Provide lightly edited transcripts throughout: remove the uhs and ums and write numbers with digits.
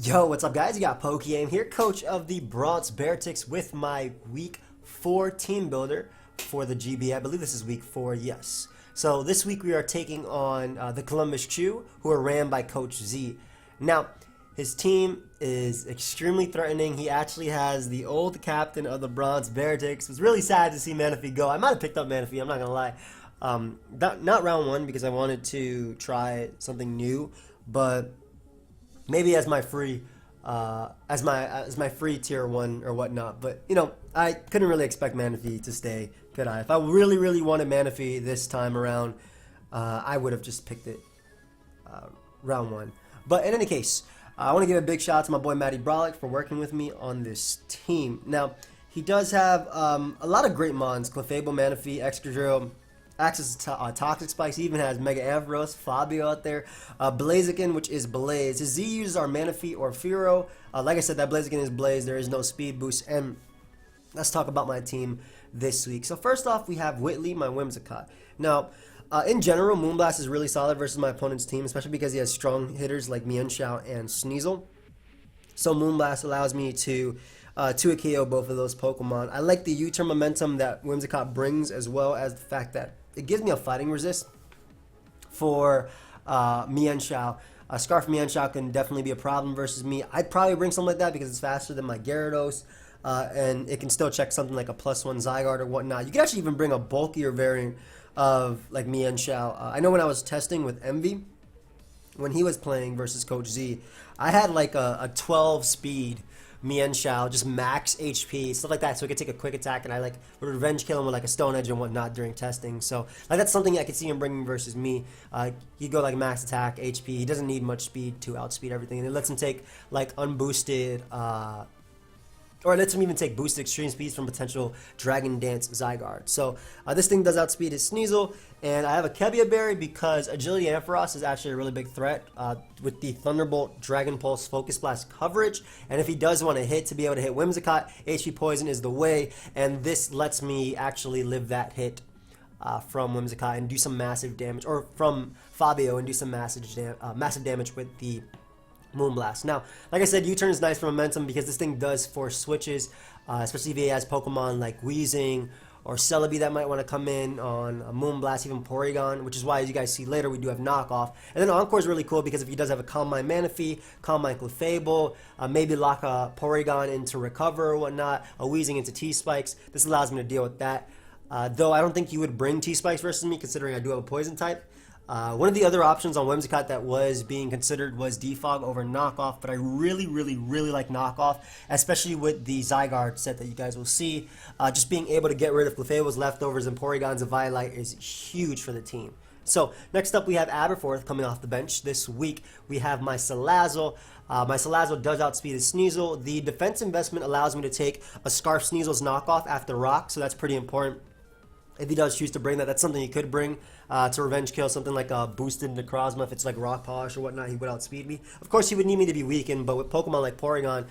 Yo, what's up guys? You got pokeaim here, coach of the Bronx Beartics with my week 4 team builder for the GBA. I believe this is week 4, yes. So this week we are taking on the Columbus Chu, who are ran by Coach Z. Now, his team is extremely threatening. He actually has the old captain of the Bronx Beartics. It was really sad to see Manaphy go. I might have picked up Manaphy, I'm not going to lie. Not round 1 because I wanted to try something new, but maybe as my free free tier 1 or whatnot. But you know, I couldn't really expect Manaphy to stay, could I? If I really wanted Manaphy this time around, I would have just picked it round 1. But in any case, I want to give a big shout out to my boy Matty Brolick for working with me on this team. Now, he does have a lot of great mons: Clefable, Manaphy, Excadrill, access to Toxic Spikes. He even has Mega Ampharos, Fabio out there, Blaziken, which is Blaze. His Z users are Manaphy or Fearow. Like I said, that Blaziken is Blaze. There is no speed boost. And let's talk about my team this week. So first off, we have Whitley, my Whimsicott. Now, in general, Moonblast is really solid versus my opponent's team, especially because he has strong hitters like Mienshao and Sneasel. So Moonblast allows me to 2-KO both of those Pokemon. I like the U-turn momentum that Whimsicott brings, as well as the fact that it gives me a fighting resist for Mienshao. Scarf Mienshao can definitely be a problem versus me. I'd probably bring something like that because it's faster than my Gyarados, and it can still check something like a +1 Zygarde or whatnot. You could actually even bring a bulkier variant of like Mienshao. I know when I was testing with Envy, when he was playing versus Coach Z, I had like a 12 speed Mienshao, just max HP, stuff like that, so he could take a quick attack, and I like would revenge kill him with like a Stone Edge and whatnot during testing. So like that's something I could see him bringing versus me. He'd go like max attack, HP. He doesn't need much speed to outspeed everything, and it lets him take like unboosted, or it lets him even take boosted extreme speeds from potential Dragon Dance Zygarde. So this thing does outspeed his Sneasel, and I have a Kebia Berry because Agility Ampharos is actually a really big threat with the Thunderbolt Dragon Pulse Focus Blast coverage. And if he does want to hit, to be able to hit Whimsicott, HP Poison is the way, and this lets me actually live that hit from Whimsicott and do some massive damage, or from Fabio and do some massive damage with the Moonblast. Now, like I said, U-turn is nice for momentum because this thing does force switches, especially if he has Pokemon like Weezing or Celebi that might want to come in on a Moonblast, even Porygon, which is why, as you guys see later, we do have knockoff. And then Encore is really cool because if he does have a Calm Mind Manaphy, Calm Mind Clefable, maybe lock a Porygon into Recover or whatnot, a Weezing into T-Spikes, this allows me to deal with that. Though I don't think you would bring T-Spikes versus me, considering I do have a Poison type. One of the other options on Whimsicott that was being considered was Defog over Knockoff, but I really like Knockoff, especially with the Zygarde set that you guys will see. Just being able to get rid of Clefable's leftovers and Porygons of Violite is huge for the team. So next up we have Aberforth coming off the bench. This week we have my Salazzle. My Salazzle does outspeed his Sneasel. The defense investment allows me to take a Scarf Sneasel's knockoff after Rock, so that's pretty important. If he does choose to bring that, that's something he could bring to revenge kill, something like a boosted Necrozma. If it's like Rock Polish or whatnot, he would outspeed me. Of course, he would need me to be weakened, but with Pokemon like Porygon,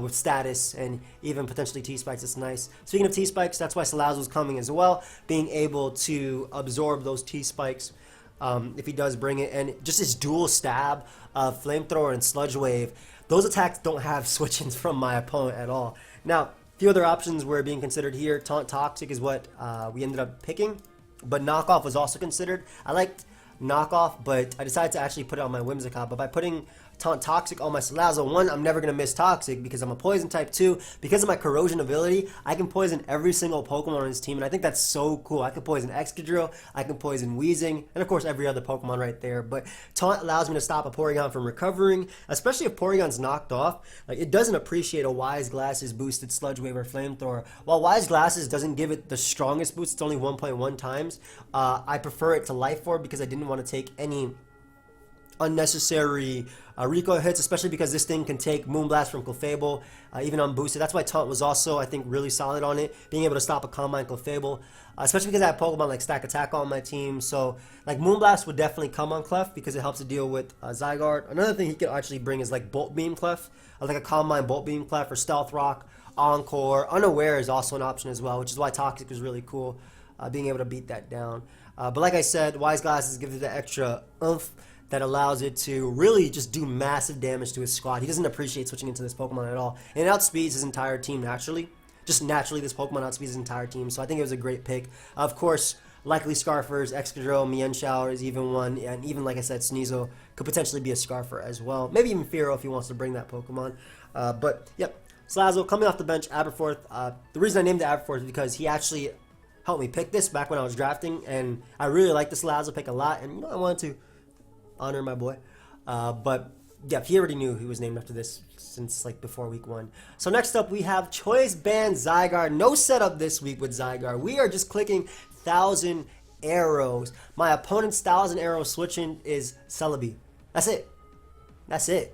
with status and even potentially T-Spikes, it's nice. Speaking of T-Spikes, that's why Salazzle's coming as well, being able to absorb those T-Spikes if he does bring it. And just his dual stab of Flamethrower and Sludge Wave, those attacks don't have switch-ins from my opponent at all. Now, a few other options were being considered here. Taunt Toxic is what we ended up picking, but Knockoff was also considered. I liked Knockoff, but I decided to actually put it on my Whimsicott. But by putting Taunt Toxic on my Salazzle, 1, I'm never going to miss Toxic because I'm a Poison type. 2, because of my Corrosion ability, I can poison every single Pokemon on his team, and I think that's so cool. I can poison Excadrill, I can poison Weezing, and of course every other Pokemon right there. But Taunt allows me to stop a Porygon from recovering, especially if Porygon's knocked off. Like, it doesn't appreciate a Wise Glasses boosted Sludge Wave or Flamethrower. While Wise Glasses doesn't give it the strongest boost, it's only 1.1 times, I prefer it to Life Orb because I didn't want to take any unnecessary recoil hits, especially because this thing can take Moonblast from Clefable, even unboosted. That's why Taunt was also, I think, really solid on it, being able to stop a Calm Mind Clefable, especially because I have Pokemon like Stack Attack on my team. So, like, Moonblast would definitely come on Clef because it helps to deal with Zygarde. Another thing he could actually bring is like Bolt Beam Clef, like a Calm Mind Bolt Beam Clef, or Stealth Rock, Encore. Unaware is also an option as well, which is why Toxic is really cool, being able to beat that down. But like I said, Wise Glasses gives it the extra oomph that allows it to really just do massive damage to his squad. He doesn't appreciate switching into this Pokemon at all. And it outspeeds his entire team naturally. Just naturally, this Pokemon outspeeds his entire team. So I think it was a great pick. Of course, likely Scarfers, Excadrill, Mienshao is even one. And even, like I said, Sneasel could potentially be a Scarfer as well. Maybe even Fearow if he wants to bring that Pokemon. But, yep. Salazzle coming off the bench, Aberforth. The reason I named it Aberforth is because he actually helped me pick this back when I was drafting. And I really like the Salazzle pick a lot. And, I wanted to honor my boy. But yeah, he already knew he was named after this since like before week 1. So next up we have Choice Band Zygarde. No setup this week with Zygarde. We are just clicking 1,000 arrows. My opponent's 1,000 arrow switching is Celebi. That's it. That's it.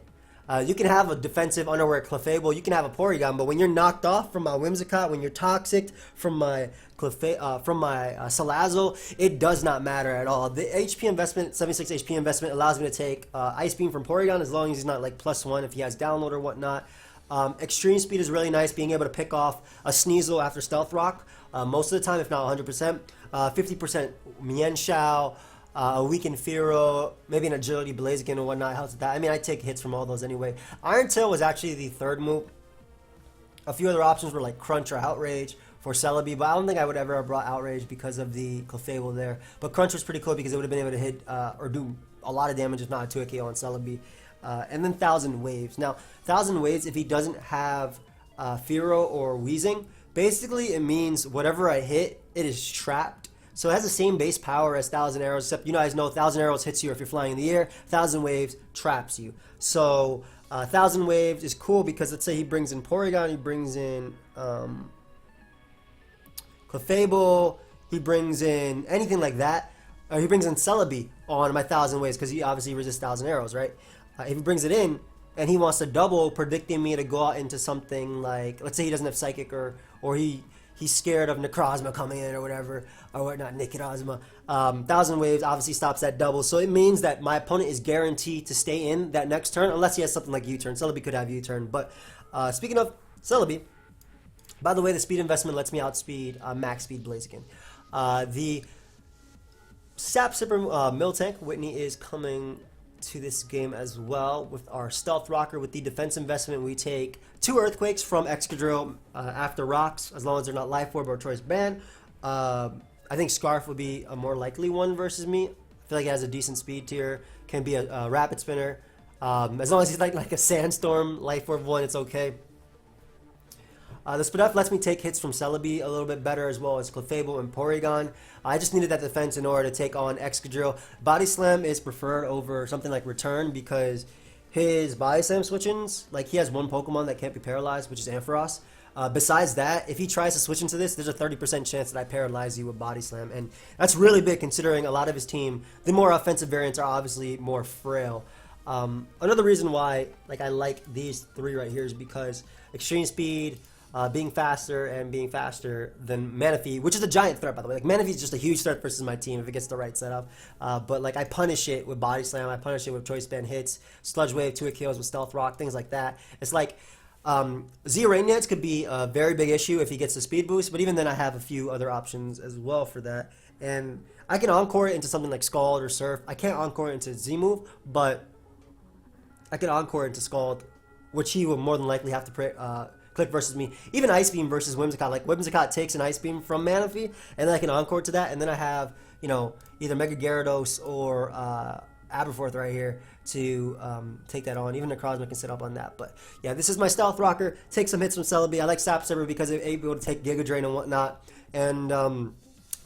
You can have a defensive Unaware Clefable, you can have a Porygon, but when you're knocked off from my Whimsicott, when you're toxic from my Salazzle, it does not matter at all. The HP investment, 76 HP investment, allows me to take Ice Beam from Porygon as long as he's not like +1 if he has download or whatnot. Extreme Speed is really nice, being able to pick off a Sneasel after Stealth Rock most of the time, if not 100%. 50% Mienshao, a weakened Fearow, maybe an Agility Blaziken or whatnot helps with that. I mean, I take hits from all those anyway. Iron Tail was actually the third move. A few other options were like Crunch or Outrage for Celebi, but I don't think I would ever have brought Outrage because of the Clefable there. But Crunch was pretty cool because it would have been able to hit or do a lot of damage, if not a 2-KO on Celebi. And then 1,000 Waves. Now, 1,000 Waves, if he doesn't have Fearow or Weezing, basically it means whatever I hit, it is trapped. So it has the same base power as 1,000 Arrows, except you guys know 1,000 Arrows hits you if you're flying in the air, 1,000 Waves traps you. So 1,000 Waves is cool because let's say he brings in Porygon, he brings in Clefable, he brings in anything like that, or he brings in Celebi on my 1,000 Waves because he obviously resists 1,000 Arrows, right? If he brings it in and he wants to double, predicting me to go out into something like, let's say he doesn't have Psychic or he's scared of Necrozma coming in or whatever, or whatnot, Necrozma. 1,000 Waves obviously stops that double, so it means that my opponent is guaranteed to stay in that next turn, unless he has something like U-turn. Celebi could have U-turn, but speaking of Celebi, by the way, the speed investment lets me outspeed max speed Blaziken. The Sap Sipper Miltank, Whitney, is coming to this game as well with our Stealth Rocker. With the defense investment, we take 2 Earthquakes from Excadrill after Rocks, as long as they're not Life Orb or Choice Band. I think Scarf would be a more likely one versus me. I feel like it has a decent speed tier, can be a Rapid Spinner. As long as he's like a Sandstorm Life Orb one, it's okay. The Spadef lets me take hits from Celebi a little bit better, as well as Clefable and Porygon. I just needed that defense in order to take on Excadrill. Body Slam is preferred over something like Return because his Body Slam switch-ins, like he has one Pokemon that can't be paralyzed, which is Ampharos. Besides that, if he tries to switch into this, there's a 30% chance that I paralyze you with Body Slam. And that's really big considering a lot of his team, the more offensive variants are obviously more frail. Another reason why I like these 3 right here is because Extreme Speed, being faster than Manaphy, which is a giant threat, by the way. Like, Manaphy is just a huge threat versus my team if it gets the right setup. But like, I punish it with Body Slam, I punish it with Choice Band hits, Sludge Wave, 2-hit kills with Stealth Rock, things like that. It's like Z Rain Dance could be a very big issue if he gets the speed boost, but even then I have a few other options as well for that. And I can Encore it into something like Scald or Surf. I can't Encore it into Z-Move, but I can Encore it into Scald, which he will more than likely have to click versus me. Even Ice Beam versus Whimsicott. Like, Whimsicott takes an Ice Beam from Manaphy, and then I can Encore to that, and then I have, either Mega Gyarados or Aberforth right here to take that on. Even Necrozma can sit up on that. But yeah, this is my Stealth Rocker. Take some hits from Celebi. I like Sap Sipper because it's able to take Giga Drain and whatnot. And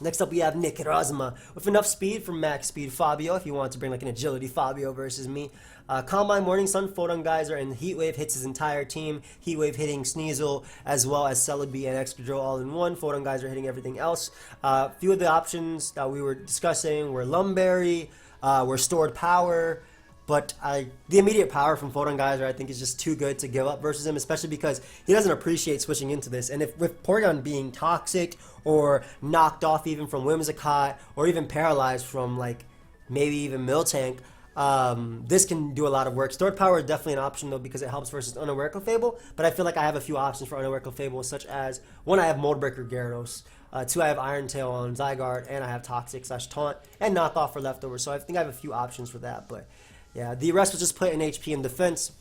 next up we have Necrozma with enough speed from max speed Fabio if you want to bring like an agility Fabio versus me. Combine Morning Sun, Photon Geyser, and Heat Wave hits his entire team. Heat Wave hitting Sneasel as well as Celebi and Excadrill all in one. Photon Geyser hitting everything else. A few of the options that we were discussing were Lumberry, were Stored Power, but the immediate power from Photon Geyser I think is just too good to give up versus him, especially because he doesn't appreciate switching into this. And if with Porygon being toxic or knocked off even from Whimsicott or even paralyzed from like maybe even Miltank, this can do a lot of work. Stored Power is definitely an option though because it helps versus Unaware Clefable, but I feel like I have a few options for Unaware Clefable, such as one, I have Moldbreaker Gyarados. 2, I have Iron Tail on Zygarde, and I have Toxic / Taunt and Knockoff for leftovers. So I think I have a few options for that. But yeah, the rest was just put in HP and defense,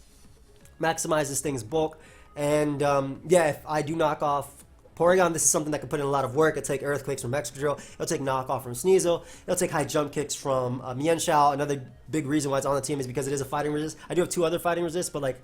maximize this thing's bulk, and yeah, if I do knock off Porygon, this is something that can put in a lot of work. It'll take Earthquakes from Excadrill. It'll take Knockoff from Sneasel. It'll take High Jump Kicks from Mienshao. Another big reason why it's on the team is because it is a fighting resist. I do have 2 other fighting resists, but like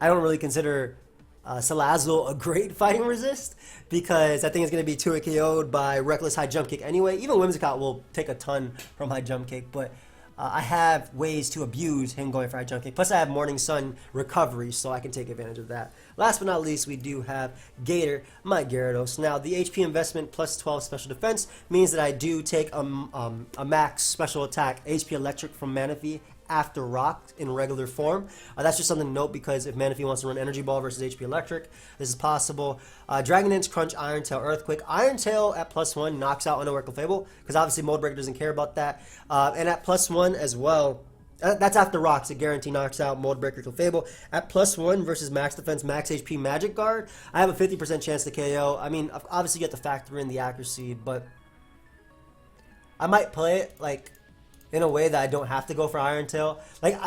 I don't really consider Salazzle a great fighting resist because I think it's going to be 2 KO'd by Reckless High Jump Kick anyway. Even Whimsicott will take a ton from High Jump Kick, but I have ways to abuse him going for High Jump Kick. Plus I have Morning Sun recovery, so I can take advantage of that. Last but not least, we do have Gator, my Gyarados. Now, the HP investment plus 12 special defense means that I do take a max special attack HP Electric from Manaphy after Rock in regular form. That's just something to note because if Manaphy wants to run Energy Ball versus HP Electric, this is possible. Dragon Dance, Crunch, Iron Tail, Earthquake. Iron Tail at +1 knocks out Unawakeable Fable because obviously Mold Breaker doesn't care about that. And at +1 as well, that's after Rocks. It guarantee knocks out Mold Breaker Fable. At +1 versus max defense, max HP Magic Guard, I have a 50% chance to KO. I mean, obviously you have to factor in the accuracy, but I might play it like in a way that I don't have to go for Iron Tail. Like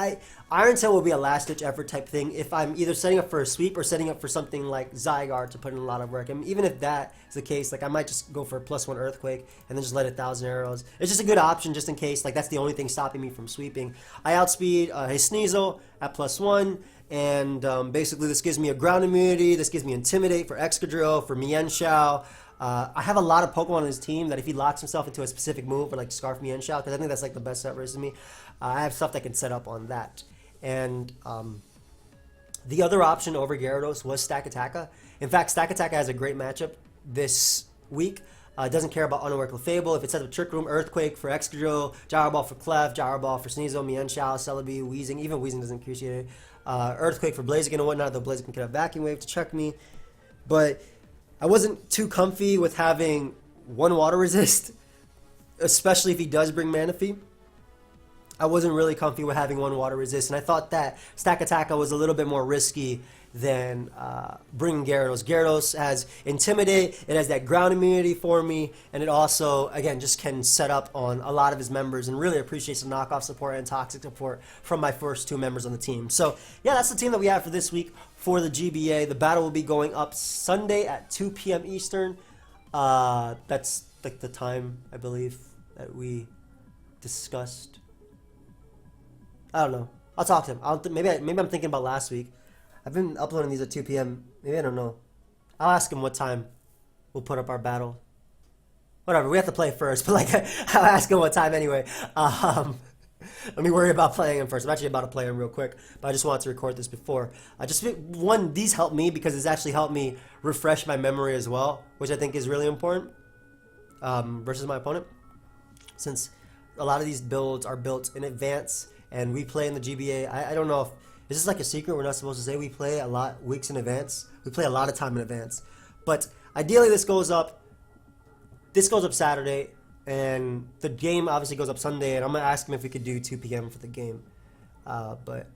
Iron Tail will be a last ditch effort type thing if I'm either setting up for a sweep or setting up for something like Zygarde to put in a lot of work. And even if that is the case, like I might just go for a +1 Earthquake and then just let 1,000 arrows. It's just a good option just in case. Like that's the only thing stopping me from sweeping. I outspeed his Sneasel at +1. And basically this gives me a ground immunity. This gives me Intimidate for Excadrill, for Mienshao. I have a lot of Pokemon on his team that if he locks himself into a specific move, or like Scarf Mienshao, because I think that's like the best set versus me, I have stuff that can set up on that. And the other option over Gyarados was Stack Attacka. In fact, Stack Attacka has a great matchup this week. Doesn't care about Unawakeable Fable. If it sets up Trick Room, Earthquake for Excadrill, Gyro Ball for Clef, Gyro Ball for Sneasel, Mienshao, Celebi, Weezing. Even Weezing doesn't appreciate it. Earthquake for Blaziken and whatnot, though Blaziken can have Vacuum Wave to check me. But I wasn't too comfy with having 1 water resist, especially if he does bring Manaphy. I wasn't really comfy with having 1 water resist, and I thought that Stack Attacka was a little bit more risky than bringing Gyarados. Gyarados has Intimidate, it has that ground immunity for me, and it also, again, just can set up on a lot of his members and really appreciates the knockoff support and toxic support from my first 2 members on the team. So, yeah, that's the team that we have for this week for the GBA. The battle will be going up Sunday at 2 p.m. Eastern. That's like the time, I believe, that we discussed. I don't know. I'll talk to him. Maybe I'm thinking about last week. I've been uploading these at 2 p.m. Maybe I don't know. I'll ask him what time we'll put up our battle. Whatever, we have to play first, but like I'll ask him what time anyway. Let me worry about playing him first. I'm actually about to play him real quick, but I just wanted to record this before. These help me because it's actually helped me refresh my memory as well, which I think is really important versus my opponent. Since a lot of these builds are built in advance and we play in the GBA, I don't know if this is like a secret we're not supposed to say. We play a lot weeks in advance. We play a lot of time in advance. But ideally this goes up Saturday, and the game obviously goes up Sunday, and I'm going to ask him if we could do 2 p.m. for the game. But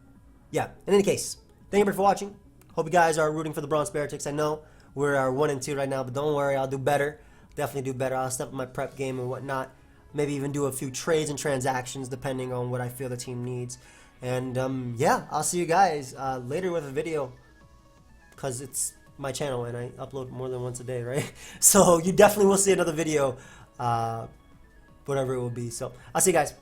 yeah, in any case, thank you for watching. Hope you guys are rooting for the Bronx Beartics. I know we're 1-2 right now, but don't worry, I'll do better. Definitely do better. I'll step up my prep game and whatnot. Maybe even do a few trades and transactions depending on what I feel the team needs. And yeah, I'll see you guys later with a video because it's my channel and I upload more than once a day, right? So you definitely will see another video, whatever it will be. So I'll see you guys.